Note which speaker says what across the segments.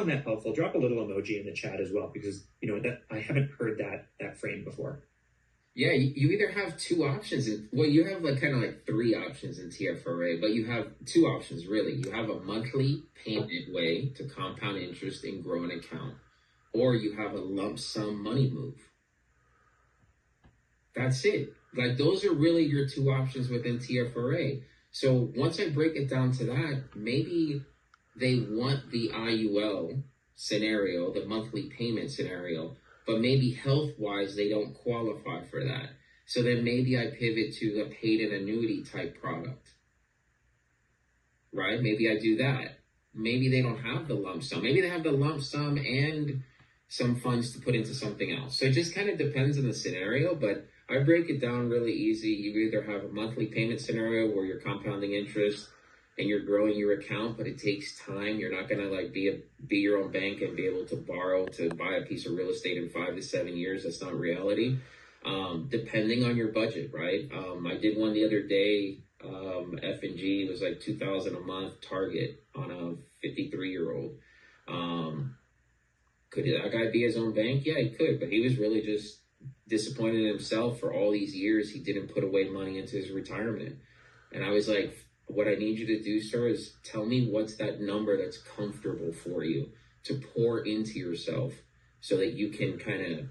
Speaker 1: found that helpful. Drop a little emoji in the chat as well, because that I haven't heard that frame before.
Speaker 2: Yeah, you either have two options. You have kind of three options in TFRA, but you have two options really. You have a monthly payment way to compound interest and grow an account, or you have a lump sum money move. That's it. Those are really your two options within TFRA. So once I break it down to that, maybe they want the IUL scenario, the monthly payment scenario, but maybe health-wise, they don't qualify for that. So then maybe I pivot to a paid-in annuity type product, right? Maybe I do that. Maybe they don't have the lump sum. Maybe they have the lump sum and some funds to put into something else. So it just kind of depends on the scenario, but I break it down really easy. You either have a monthly payment scenario where you're compounding interest and you're growing your account, but it takes time. You're not going to be your own bank and be able to borrow to buy a piece of real estate in 5 to 7 years. That's not reality. Depending on your budget, right? I did one the other day. F&G was $2,000 a month target on a 53-year-old. Could that guy be his own bank? Yeah, he could, but he was really just disappointed in himself for all these years. He didn't put away money into his retirement. And I was like, what I need you to do, sir, is tell me what's that number that's comfortable for you to pour into yourself so that you can kind of,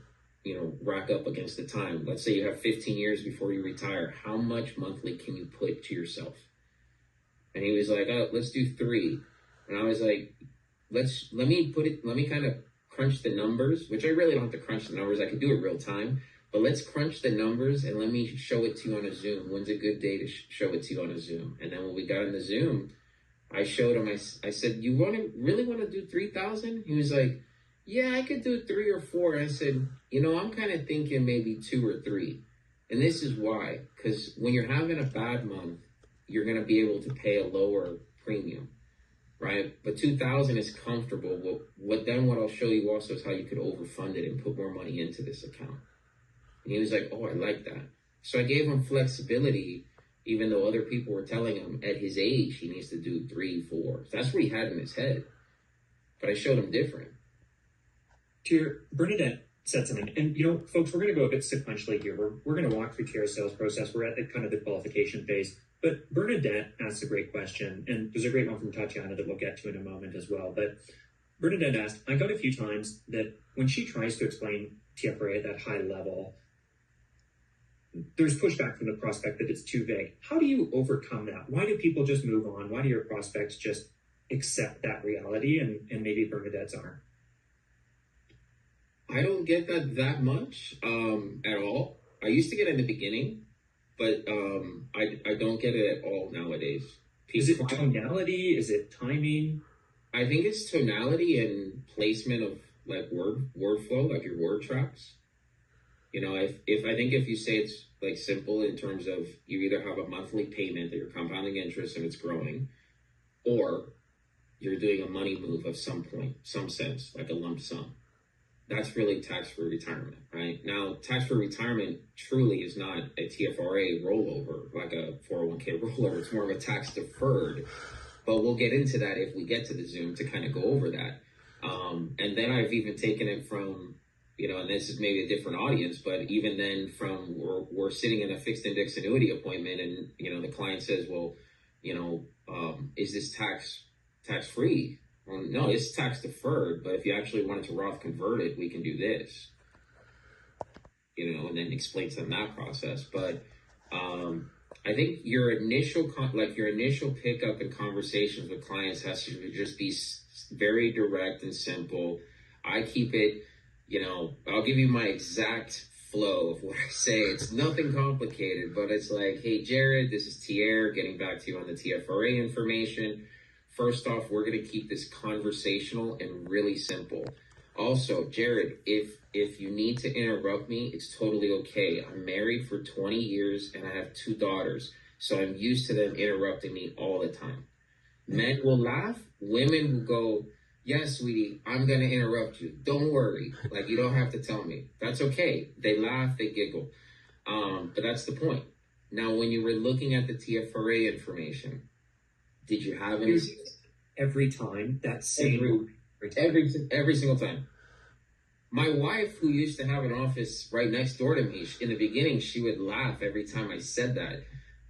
Speaker 2: rack up against the time. Let's say you have 15 years before you retire. How much monthly can you put to yourself? And he was like, oh, let's do 3. And I was like, let me kind of crunch the numbers, which I really don't have to crunch the numbers. I can do it real time. But let's crunch the numbers and let me show it to you on a Zoom. When's a good day to show it to you on a Zoom? And then when we got on the Zoom, I showed him, I said, you really want to do 3,000? He was like, yeah, I could do 3 or 4. And I said, I'm kind of thinking maybe 2 or 3. And this is why, because when you're having a bad month, you're going to be able to pay a lower premium, right? But 2,000 is comfortable. What I'll show you also is how you could overfund it and put more money into this account. And he was like, oh, I like that. So I gave him flexibility, even though other people were telling him at his age, he needs to do 3, 4. That's what he had in his head. But I showed him different.
Speaker 1: Bernadette said something, and folks, we're going to go a bit sequentially here. We're going to walk through Tierra's sales process. We're at the qualification phase. But Bernadette asked a great question, and there's a great one from Tatiana that we'll get to in a moment as well. But Bernadette asked, I got a few times that when she tries to explain TFRA at that high level, there's pushback from the prospect that it's too vague. How do you overcome that? Why do people just move on? Why do your prospects just accept that reality and maybe Bernadette's aren't?
Speaker 2: I don't get that much at all. I used to get it in the beginning, but I don't get it at all nowadays.
Speaker 1: Is it tonality? Is it timing?
Speaker 2: I think it's tonality and placement of word flow, your word tracks. If you say it's simple in terms of you either have a monthly payment that you're compounding interest and it's growing, or you're doing a money move of some point, some sense, like a lump sum. That's really tax-free retirement, right? Now, tax-free retirement truly is not a TFRA rollover, like a 401k rollover. It's more of a tax-deferred. But we'll get into that if we get to the Zoom to kind of go over that. And then I've even taken it from, and this is maybe a different audience, but even then from we're sitting in a fixed index annuity appointment and, the client says, well, is this tax-free? Well, no, it's tax deferred, but if you actually wanted to Roth convert it, we can do this, and then explain to them that process. But I think your initial pickup and conversations with clients has to just be very direct and simple. I keep it, I'll give you my exact flow of what I say. It's nothing complicated, but it's like, hey, Jared, this is Tierra, getting back to you on the TFRA information. First off, we're going to keep this conversational and really simple. Also, Jared, if you need to interrupt me, it's totally okay. I'm married for 20 years and I have 2 daughters, so I'm used to them interrupting me all the time. Men will laugh. Women will go, yes, sweetie, I'm going to interrupt you. Don't worry. You don't have to tell me. That's okay. They laugh, they giggle. But that's the point. Now, when you were looking at the TFRA information, did you have any?
Speaker 1: Every time that same
Speaker 2: Every single time. My wife, who used to have an office right next door to me, in the beginning, she would laugh every time I said that.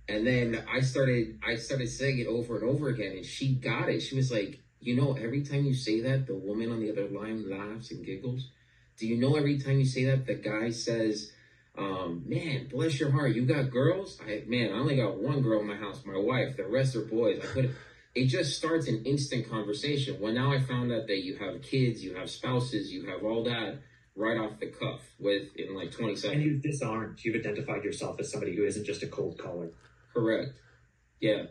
Speaker 2: And then I started saying it over and over again, and she got it. She was like, every time you say that, the woman on the other line laughs and giggles. Do you know every time you say that, the guy says, man, bless your heart, you got girls? I only got one girl in my house, my wife. The rest are boys. It just starts an instant conversation. Well, now I found out that you have kids, you have spouses, you have all that right off the cuff in like 20 seconds.
Speaker 1: And you've disarmed, you've identified yourself as somebody who isn't just a cold caller.
Speaker 2: Correct. Yeah.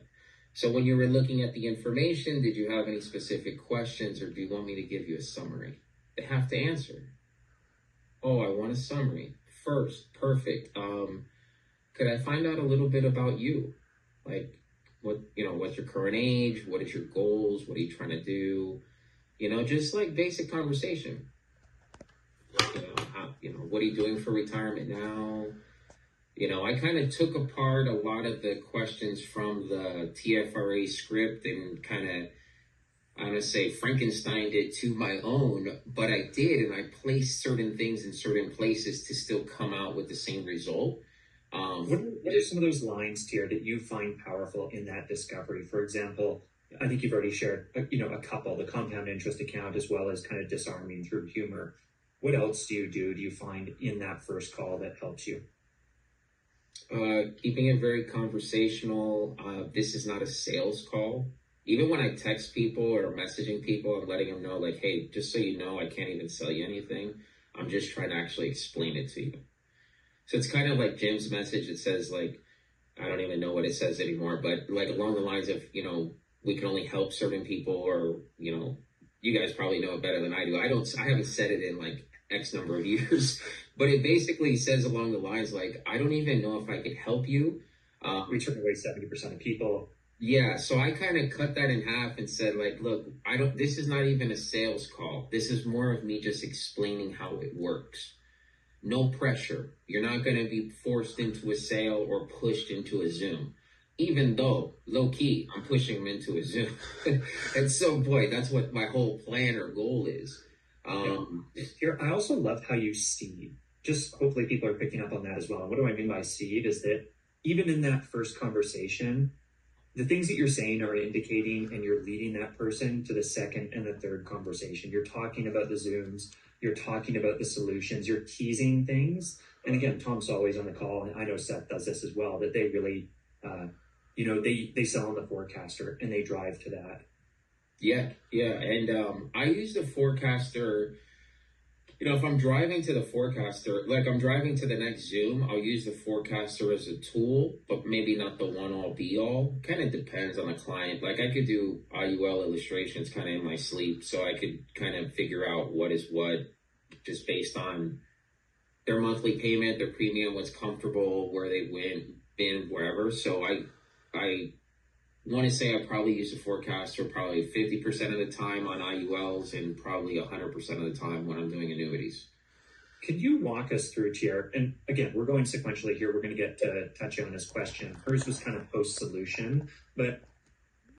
Speaker 2: So when you were looking at the information, did you have any specific questions, or do you want me to give you a summary? They have to answer. Oh, I want a summary. First, perfect. Could I find out a little bit about you? Like, what's your current age? What is your goals? What are you trying to do? Just like basic conversation. What are you doing for retirement now? I kind of took apart a lot of the questions from the TFRA script and kind of, I'm going to say, Frankensteined it to my own, but I did, and I placed certain things in certain places to still come out with the same result.
Speaker 1: What are some of those lines, Tier, that you find powerful in that discovery? For example, I think you've already shared, a couple, the compound interest account, as well as kind of disarming through humor. What else do you find in that first call that helps you?
Speaker 2: Keeping it very conversational. This is not a sales call. Even when I text people or messaging people, I'm letting them know, like, hey, just so you know, I can't even sell you anything. I'm just trying to actually explain it to you. So it's kind of like Jim's message. It says, like, I don't even know what it says anymore, but like along the lines of, we can only help certain people, or, you guys probably know it better than I do. I haven't said it in like X number of years, but it basically says along the lines, like, I don't even know if I could help you.
Speaker 1: We turn away 70% of people.
Speaker 2: Yeah, so I kind of cut that in half and said, like, look, this is not even a sales call. This is more of me just explaining how it works. No pressure. You're not going to be forced into a sale or pushed into a Zoom. Even though, low key, I'm pushing them into a Zoom. At some point, that's what my whole plan or goal is.
Speaker 1: Here, I also love how you seed. Just hopefully people are picking up on that as well. And what do I mean by seed is that even in that first conversation, the things that you're saying are indicating, and you're leading that person to the second and the third conversation. You're talking about the Zooms, you're talking about the solutions, you're teasing things. And again, Tom's always on the call, and I know Seth does this as well, that they really, they sell on the forecaster and they drive to that.
Speaker 2: Yeah. And I use the forecaster. If I'm driving to the forecaster, like I'm driving to the next Zoom, I'll use the forecaster as a tool, but maybe not the one-all be-all. Kind of depends on the client. Like I could do IUL illustrations kind of in my sleep, so I could kind of figure out what is what just based on their monthly payment, their premium, what's comfortable, where they been, wherever. So I want to say I probably use the forecaster probably 50% of the time on IULs and probably 100% of the time when I'm doing annuities.
Speaker 1: Can you walk us through, Tier? And again, we're going sequentially here. We're going to get to Tatiana's question. Hers was kind of post-solution, but